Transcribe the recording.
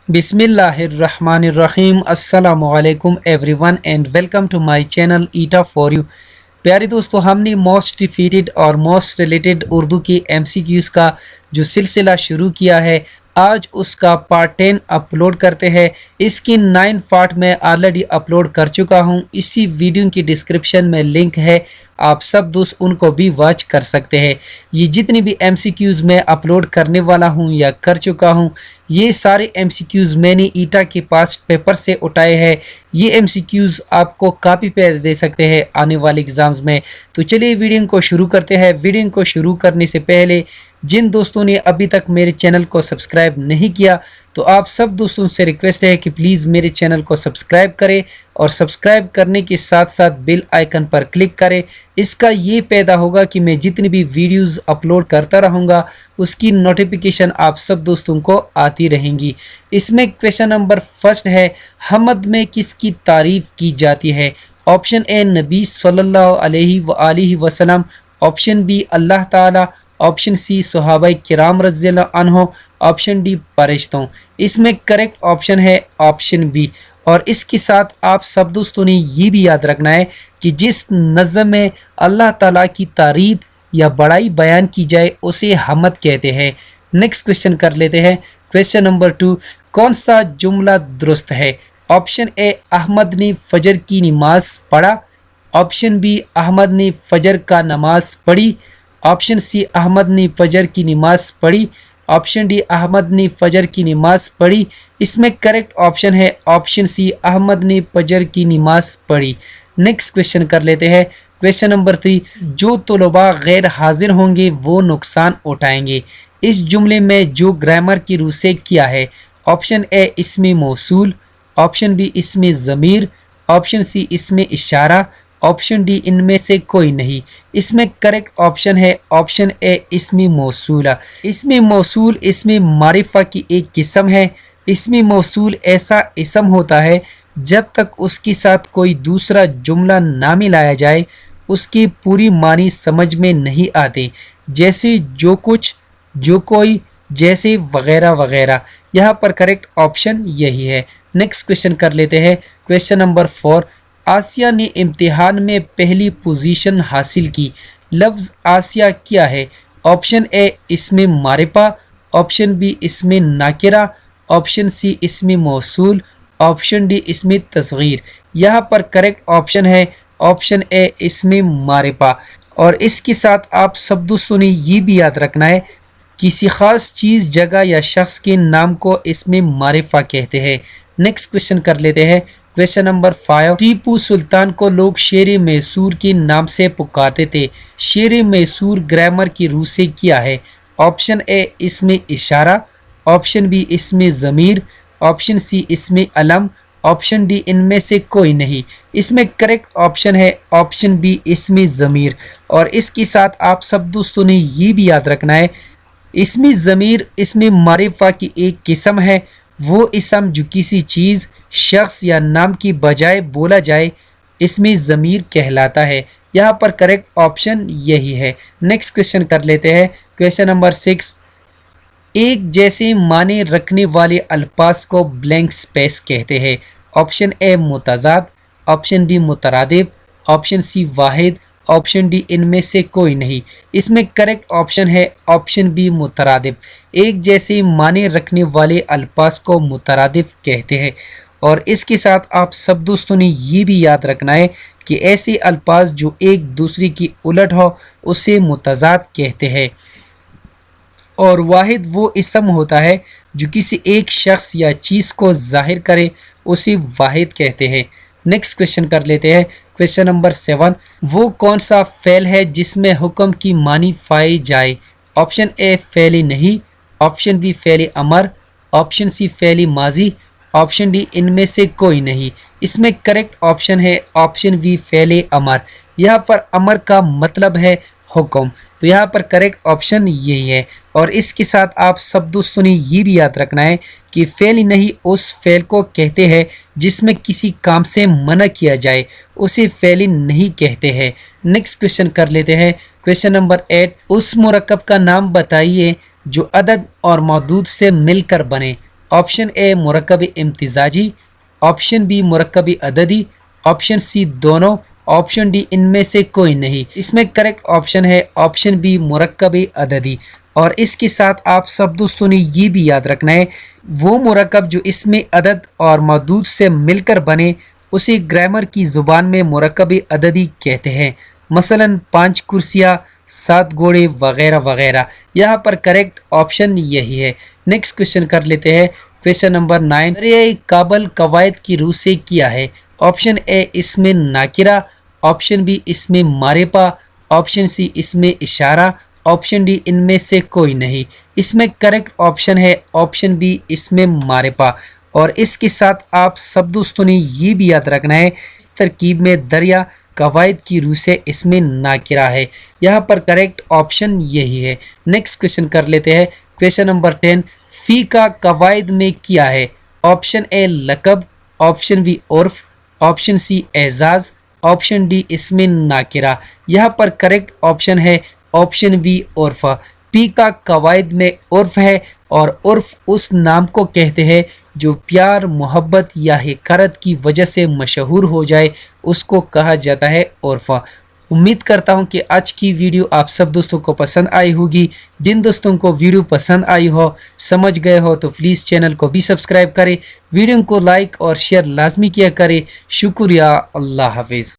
बिस्मिल्लाहिर्रहमानिर्रहीम अस्सलामु अलैकुम everyone and welcome to my channel ईटा फॉर यू। प्यारे दोस्तों, हमने मोस्ट डिफीटेड और मोस्ट रिलेटेड उर्दू की एमसीक्यूज़ का जो सिलसिला शुरू किया है, आज उसका पार्ट 10 अपलोड करते हैं। इसकी 9 पार्ट मैं ऑलरेडी अपलोड कर चुका हूं। इसी वीडियो की डिस्क्रिप्शन में लिंक है, आप सब दोस्त उनको भी वॉच कर सकते हैं। ये जितनी भी एमसीक्यूज़ मैं अपलोड करने वाला हूं या कर चुका हूं, ये सारे एमसीक्यूज़ मैंने ईटा के पास पेपर से उठाए हैं। ये एमसीक्यूज़ आपको कॉपी पे दे सकते हैं आने वाले एग्ज़ाम्स में। तो चलिए वीडियो को शुरू करते हैं। वीडियो को शुरू करने से पहले जिन दोस्तों ने अभी तक मेरे चैनल को सब्सक्राइब नहीं किया, तो आप सब दोस्तों से रिक्वेस्ट है कि प्लीज़ मेरे चैनल को सब्सक्राइब करें और सब्सक्राइब करने के साथ साथ बेल आइकन पर क्लिक करें। इसका ये पैदा होगा कि मैं जितनी भी वीडियोस अपलोड करता रहूँगा उसकी नोटिफिकेशन आप सब दोस्तों को आती रहेंगी। इसमें क्वेश्चन नंबर फर्स्ट है, हमद में किसकी तारीफ़ की जाती है? ऑप्शन ए नबी सल्लल्लाहु अलैहि वसल्लम, ऑप्शन बी अल्लाह ताला, ऑप्शन सी सहाबाए किराम रज़ियल्लाहु अन्हुम, ऑप्शन डी फरिश्तों। इसमें करेक्ट ऑप्शन है ऑप्शन बी। और इसके साथ आप सब दोस्तों ने ये भी याद रखना है कि जिस नज़म में अल्लाह ताला की तारीफ या बड़ाई बयान की जाए उसे हमद कहते हैं। नेक्स्ट क्वेश्चन कर लेते हैं। क्वेश्चन नंबर 2, कौन सा जुमला दुरुस्त है? ऑप्शन ए अहमद ने फजर की नमाज पढ़ा, ऑप्शन बी अहमद ने फजर का नमाज पढ़ी, ऑप्शन सी अहमद ने फजर की नमाज पढ़ी, ऑप्शन डी अहमद ने फजर की नमाज पढ़ी। इसमें करेक्ट ऑप्शन है ऑप्शन सी, अहमद ने फजर की नमाज पढ़ी। नेक्स्ट क्वेश्चन कर लेते हैं। क्वेश्चन नंबर 3, जो तलबा गैर हाजिर होंगे वो नुकसान उठाएंगे। इस जुमले में जो ग्रामर की रूह से किया है? ऑप्शन ए इसमें मौसूल, ऑप्शन बी इसमें ज़मीर, ऑप्शन सी इसमें इशारा, ऑप्शन डी इनमें से कोई नहीं। इसमें करेक्ट ऑप्शन है ऑप्शन ए इसमें मौसूला। इसमें मौसूल इसमें मारिफा की एक किस्म है। इसमें मौसूल ऐसा इसम होता है जब तक उसके साथ कोई दूसरा जुमला ना मिलाया जाए उसकी पूरी मानी समझ में नहीं आते, जैसे जो कुछ, जो कोई, जैसे वगैरह वगैरह। यहाँ पर करेक्ट ऑप्शन यही है। नेक्स्ट क्वेश्चन कर लेते हैं। क्वेश्चन नंबर 4, आसिया ने इम्तिहान में पहली पोजीशन हासिल की। लफ्ज़ आसिया क्या है? ऑप्शन ए इसमें मारिफा, ऑप्शन बी इसमें नाकिरा, ऑप्शन सी इसमें मौसूल, ऑप्शन डी इसमें तस्गीर। यहाँ पर करेक्ट ऑप्शन है ऑप्शन ए इसमें मारिफा। और इसके साथ आप सब दोस्तों ने ये भी याद रखना है, किसी ख़ास चीज़, जगह या शख्स के नाम को इसमें मारिफा कहते हैं। नेक्स्ट क्वेश्चन कर लेते हैं। क्वेश्चन नंबर 5, टीपू सुल्तान को लोग शेर मैसूर के नाम से पुकारते थे। शेर मैसूर ग्रामर की रूह से क्या है? ऑप्शन ए इसमें इशारा, ऑप्शन बी इसमें ज़मीर, ऑप्शन सी इसमें अलम, ऑप्शन डी इनमें से कोई नहीं। इसमें करेक्ट ऑप्शन है ऑप्शन बी इसमें ज़मीर। और इसके साथ आप सब दोस्तों ने ये भी याद रखना है, इसमें ज़मीर इसमें मारिफा की एक किस्म है। वो इसम जो किसी चीज़, शख्स या नाम की बजाय बोला जाए इसमें ज़मीर कहलाता है। यहाँ पर करेक्ट ऑप्शन यही है। नेक्स्ट क्वेश्चन कर लेते हैं। क्वेश्चन नंबर 6, एक जैसे माने रखने वाले अल्फाज को ब्लैंक स्पेस कहते हैं। ऑप्शन ए मुतज़ाद, ऑप्शन बी मुतरादिफ, ऑप्शन सी वाहिद, ऑप्शन डी इनमें से कोई नहीं। इसमें करेक्ट ऑप्शन है ऑप्शन बी मुतरादिफ। एक जैसे माने रखने वाले अल्फाज को मुतरादिफ कहते हैं। और इसके साथ आप सब दोस्तों ने ये भी याद रखना है कि ऐसे अल्फाज जो एक दूसरे की उलट हो उसे मुतज़ाद कहते हैं। और वाहिद वो इसम होता है जो किसी एक शख्स या चीज़ को जाहिर करे, उसे वाहिद कहते हैं। नेक्स्ट क्वेश्चन कर लेते हैं। क्वेश्चन नंबर 7, वो कौन सा फ़ेल है जिसमें हुक्म की मानी पाई जाए? ऑप्शन ए फ़ेल नहीं, ऑप्शन बी फ़ेल अमर, ऑप्शन सी फ़ेल माजी, ऑप्शन डी इनमें से कोई नहीं। इसमें करेक्ट ऑप्शन है ऑप्शन बी फ़ेल अमर। यहाँ पर अमर का मतलब है हुक्म, तो यहाँ पर करेक्ट ऑप्शन यही है। और इसके साथ आप सब दोस्तों ने ये भी याद रखना है कि फ़ेल नहीं उस फ़ेल को कहते हैं जिसमें किसी काम से मना किया जाए, उसे फ़ेल नहीं कहते हैं। नेक्स्ट क्वेश्चन कर लेते हैं। क्वेश्चन नंबर 8, उस मुरक्कब का नाम बताइए जो अदद और मौदूद से मिलकर बने। ऑप्शन ए मुरक्कब इम्तिजाजी, ऑप्शन बी मुरक्कब अददी, ऑप्शन सी दोनों, ऑप्शन डी इनमें से कोई नहीं। इसमें करेक्ट ऑप्शन है ऑप्शन बी मुरक्कब अददी। और इसके साथ आप सब दोस्तों ने ये भी याद रखना है, वो मुरक्कब जो इसमें अदद और मदूद से मिलकर बने उसे ग्रामर की ज़ुबान में मुरक्कब अददी कहते हैं। मसलन 5 कुर्सियाँ, 7 घोड़े वगैरह वगैरह। यहाँ पर करेक्ट ऑप्शन यही है। नेक्स्ट क्वेश्चन कर लेते हैं, क्वेश्चन नंबर 9। दरियाए काबल कवायद की रूह से किया है। ऑप्शन ए इसमें नाकिरा, ऑप्शन बी इसमें मारिफा, ऑप्शन सी इसमें इशारा, ऑप्शन डी इनमें से कोई नहीं। इसमें करेक्ट ऑप्शन है ऑप्शन बी इसमें मारिफा। और इसके साथ आप सब दोस्तों ने ये भी याद रखना है, इस तरकीब में दरिया कवायद की रूह से इसमें नाकिरा है। यहाँ पर करेक्ट ऑप्शन यही है। नेक्स्ट क्वेश्चन कर लेते हैं, क्वेश्चन नंबर 10। फी का कवायद में किया है। ऑप्शन ए लकब, ऑप्शन बी उर्फ, ऑप्शन सी एजाज, ऑप्शन डी इसमें नाकिरा। यहाँ पर करेक्ट ऑप्शन है ऑप्शन बी उर्फ। पी का कवायद में उर्फ है और उर्फ उस नाम को कहते हैं जो प्यार, मोहब्बत या हिकारत की वजह से मशहूर हो जाए, उसको कहा जाता है उर्फ। उम्मीद करता हूँ कि आज की वीडियो आप सब दोस्तों को पसंद आई होगी। जिन दोस्तों को वीडियो पसंद आई हो, समझ गए हो, तो प्लीज़ चैनल को भी सब्सक्राइब करें, वीडियो को लाइक और शेयर लाजमी किया करें। शुक्रिया। अल्लाह हाफिज़।